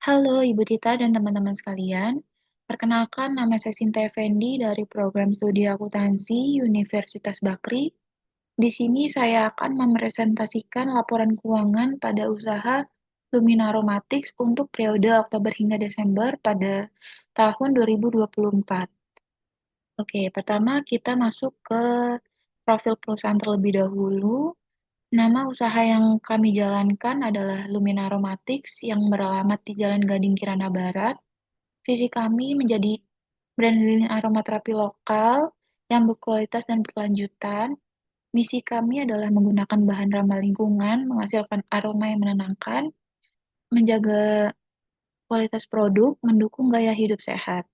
Halo Ibu Tita dan teman-teman sekalian. Perkenalkan, nama saya Sinta Effendi dari program studi akuntansi Universitas Bakri. Di sini saya akan mempresentasikan laporan keuangan pada usaha Lumina Aromatics untuk periode Oktober hingga Desember pada tahun 2024. Oke, pertama kita masuk ke profil perusahaan terlebih dahulu. Nama usaha yang kami jalankan adalah Lumina Aromatics yang beralamat di Jalan Gading Kirana Barat. Visi kami menjadi brand lilin aromaterapi lokal yang berkualitas dan berkelanjutan. Misi kami adalah menggunakan bahan ramah lingkungan, menghasilkan aroma yang menenangkan, menjaga kualitas produk, mendukung gaya hidup sehat.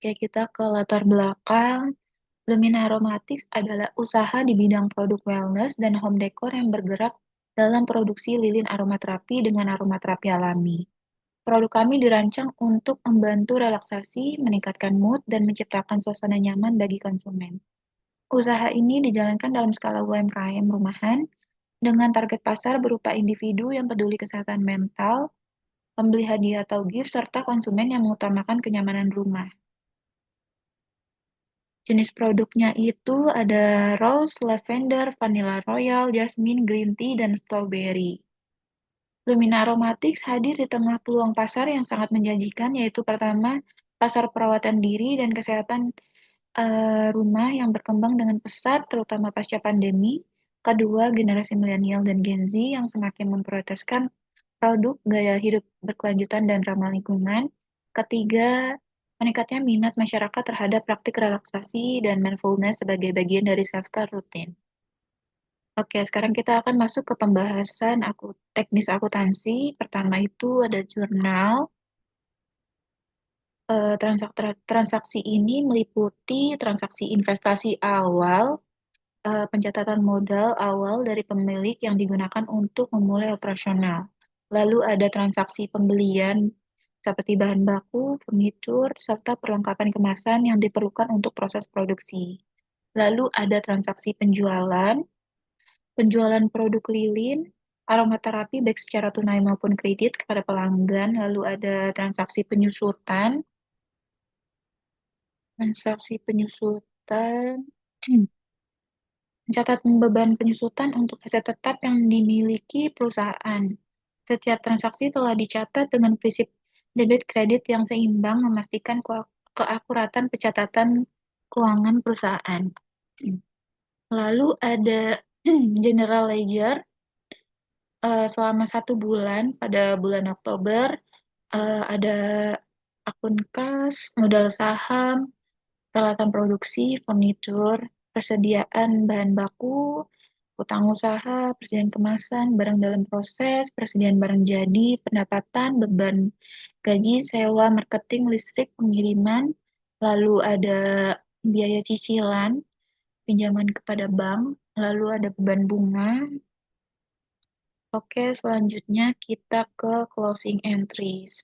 Oke, kita ke latar belakang. Lumina Aromatics adalah usaha di bidang produk wellness dan home decor yang bergerak dalam produksi lilin aromaterapi dengan aromaterapi alami. Produk kami dirancang untuk membantu relaksasi, meningkatkan mood, dan menciptakan suasana nyaman bagi konsumen. Usaha ini dijalankan dalam skala UMKM rumahan dengan target pasar berupa individu yang peduli kesehatan mental, pembeli hadiah atau gift, serta konsumen yang mengutamakan kenyamanan rumah. Jenis produknya itu ada rose, lavender, vanilla royal, jasmine, green tea, dan strawberry. Lumina Aromatics hadir di tengah peluang pasar yang sangat menjanjikan, yaitu pertama, pasar perawatan diri dan kesehatan rumah yang berkembang dengan pesat, terutama pasca pandemi. Kedua, generasi milenial dan Gen Z yang semakin memprioritaskan produk gaya hidup berkelanjutan dan ramah lingkungan. Ketiga, meningkatnya minat masyarakat terhadap praktik relaksasi dan mindfulness sebagai bagian dari self-care rutin. Oke, sekarang kita akan masuk ke pembahasan teknis akuntansi. Pertama itu ada jurnal. Transaksi ini meliputi transaksi investasi awal, pencatatan modal awal dari pemilik yang digunakan untuk memulai operasional. Lalu ada transaksi pembelian seperti bahan baku, furnitur, serta perlengkapan kemasan yang diperlukan untuk proses produksi. Lalu ada transaksi penjualan, penjualan produk lilin, aromaterapi baik secara tunai maupun kredit kepada pelanggan. Lalu ada transaksi penyusutan, mencatat beban penyusutan untuk aset tetap yang dimiliki perusahaan. Setiap transaksi telah dicatat dengan prinsip debit kredit yang seimbang, memastikan keakuratan pencatatan keuangan perusahaan. Lalu ada general ledger selama 1 bulan pada bulan Oktober ada akun kas, modal saham, peralatan produksi, furnitur, persediaan bahan baku, utang usaha, persediaan kemasan, barang dalam proses, persediaan barang jadi, pendapatan, beban gaji, sewa, marketing, listrik, pengiriman, lalu ada biaya cicilan, pinjaman kepada bank, lalu ada beban bunga. Oke, selanjutnya kita ke closing entries.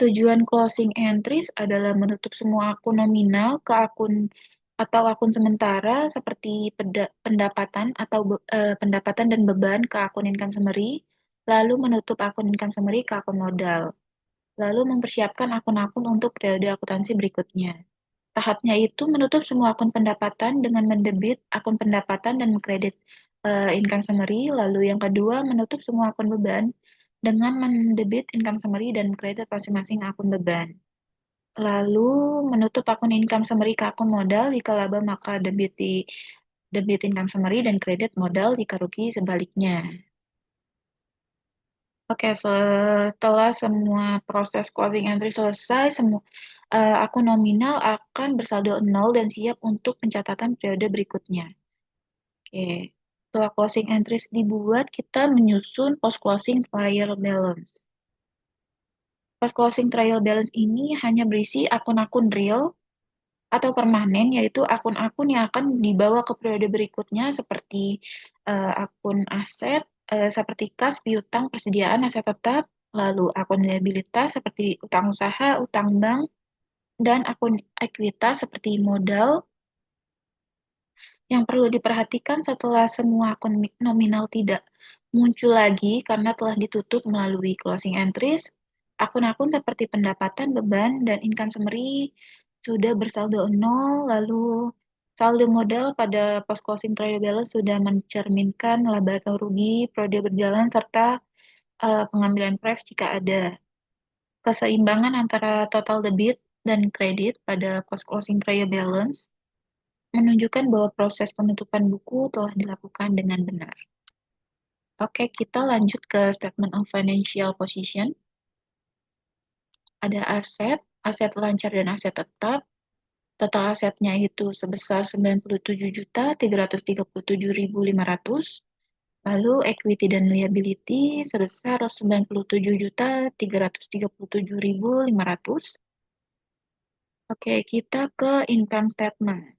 Tujuan closing entries adalah menutup semua akun nominal ke akun atau akun sementara seperti pendapatan atau pendapatan dan beban ke akun income summary, lalu menutup akun income summary ke akun modal, lalu mempersiapkan akun-akun untuk periode akuntansi berikutnya. Tahapnya itu menutup semua akun pendapatan dengan mendebit akun pendapatan dan mengkredit income summary, lalu yang kedua menutup semua akun beban dengan mendebit income summary dan kredit masing-masing akun beban. Lalu menutup akun income summary ke akun modal jika laba maka debit income summary dan kredit modal jika rugi sebaliknya. Oke, setelah semua proses closing entry selesai, semua akun nominal akan bersaldo nol dan siap untuk pencatatan periode berikutnya. Oke, setelah closing entries dibuat, kita menyusun post closing trial balance. Post closing trial balance ini hanya berisi akun-akun real atau permanen, yaitu akun-akun yang akan dibawa ke periode berikutnya seperti akun aset, seperti kas, piutang, persediaan, aset tetap, lalu akun liabilitas seperti utang usaha, utang bank, dan akun ekuitas seperti modal Yang perlu diperhatikan setelah semua akun nominal tidak muncul lagi karena telah ditutup melalui closing entries, akun-akun seperti pendapatan, beban, dan income summary sudah bersaldo nol, lalu saldo modal pada post closing trial balance sudah mencerminkan laba atau rugi periode berjalan serta pengambilan pref jika ada. Keseimbangan antara total debit dan kredit pada post closing trial balance menunjukkan bahwa proses penutupan buku telah dilakukan dengan benar. Oke, kita lanjut ke statement of financial position. Ada aset, aset lancar dan aset tetap. Total asetnya itu sebesar 97.337.500. Lalu equity dan liability sebesar 97.337.500. Oke, kita ke income statement.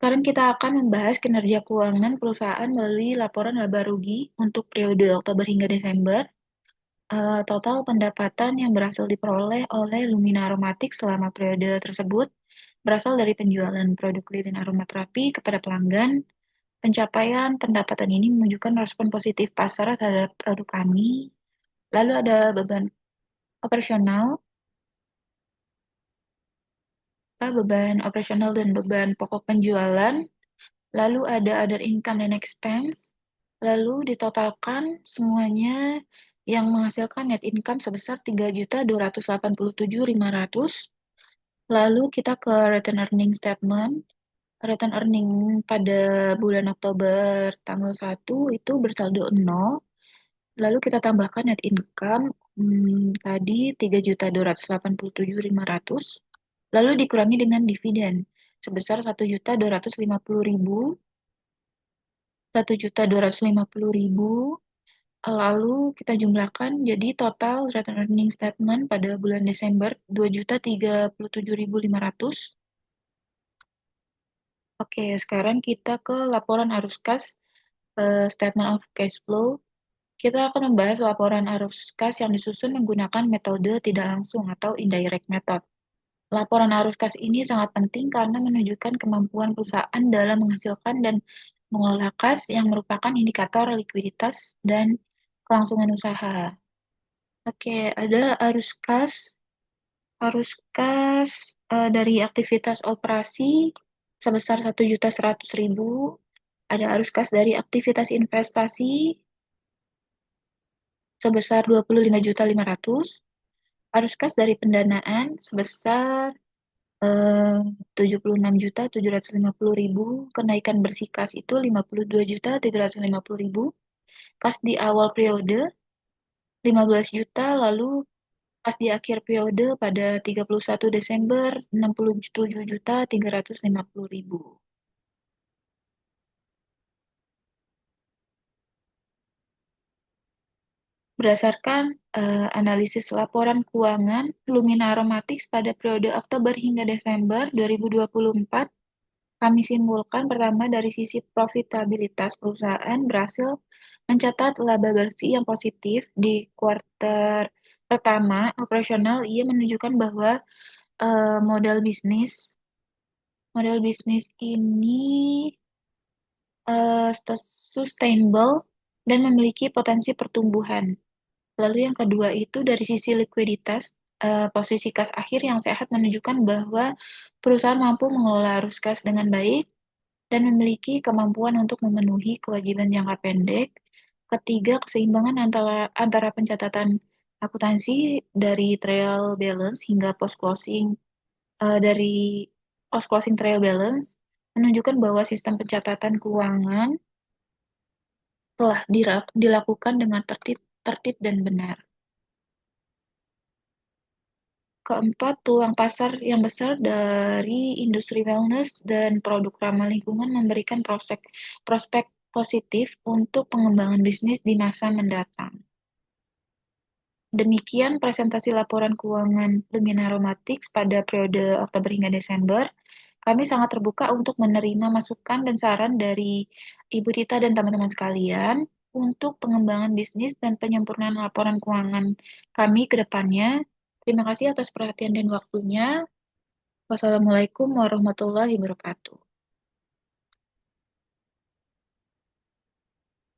Sekarang kita akan membahas kinerja keuangan perusahaan melalui laporan laba rugi untuk periode Oktober hingga Desember. Total pendapatan yang berhasil diperoleh oleh Lumina Aromatik selama periode tersebut berasal dari penjualan produk lilin aromaterapi kepada pelanggan. Pencapaian pendapatan ini menunjukkan respon positif pasar terhadap produk kami. Lalu ada beban operasional, beban operasional dan beban pokok penjualan. Lalu ada other income dan expense. Lalu ditotalkan semuanya yang menghasilkan net income sebesar 3.287.500. Lalu kita ke return earning statement. Return earning pada bulan Oktober tanggal 1 itu bersaldo 0. Lalu kita tambahkan net income tadi 3.287.500. Lalu dikurangi dengan dividen sebesar 1.250.000. 1.250.000. Lalu kita jumlahkan jadi total return earning statement pada bulan Desember 2.037.500. Oke, sekarang kita ke laporan arus kas, statement of cash flow. Kita akan membahas laporan arus kas yang disusun menggunakan metode tidak langsung atau indirect method. Laporan arus kas ini sangat penting karena menunjukkan kemampuan perusahaan dalam menghasilkan dan mengelola kas yang merupakan indikator likuiditas dan kelangsungan usaha. Oke, ada arus kas dari aktivitas operasi sebesar 1.100.000. Ada arus kas dari aktivitas investasi sebesar 25.500. Arus kas dari pendanaan sebesar 76.750.000. Kenaikan bersih kas itu 52.350.000. Kas di awal periode 15 juta, lalu kas di akhir periode pada 31 Desember 67.350.000. Berdasarkan analisis laporan keuangan Lumina Aromatics pada periode Oktober hingga Desember 2024, kami simpulkan pertama dari sisi profitabilitas perusahaan berhasil mencatat laba bersih yang positif di kuartal pertama operasional. Ia menunjukkan bahwa modal bisnis ini sustainable dan memiliki potensi pertumbuhan. Lalu yang kedua itu dari sisi likuiditas, posisi kas akhir yang sehat menunjukkan bahwa perusahaan mampu mengelola arus kas dengan baik dan memiliki kemampuan untuk memenuhi kewajiban jangka pendek. Ketiga, keseimbangan antara pencatatan akuntansi dari trial balance hingga post closing dari post closing trial balance menunjukkan bahwa sistem pencatatan keuangan telah dilakukan dengan tertib dan benar. Keempat, peluang pasar yang besar dari industri wellness dan produk ramah lingkungan memberikan prospek positif untuk pengembangan bisnis di masa mendatang. Demikian presentasi laporan keuangan Lumina Aromatics pada periode Oktober hingga Desember. Kami sangat terbuka untuk menerima masukan dan saran dari Ibu Tita dan teman-teman sekalian untuk pengembangan bisnis dan penyempurnaan laporan keuangan kami ke depannya. Terima kasih atas perhatian dan waktunya. Wassalamualaikum warahmatullahi wabarakatuh.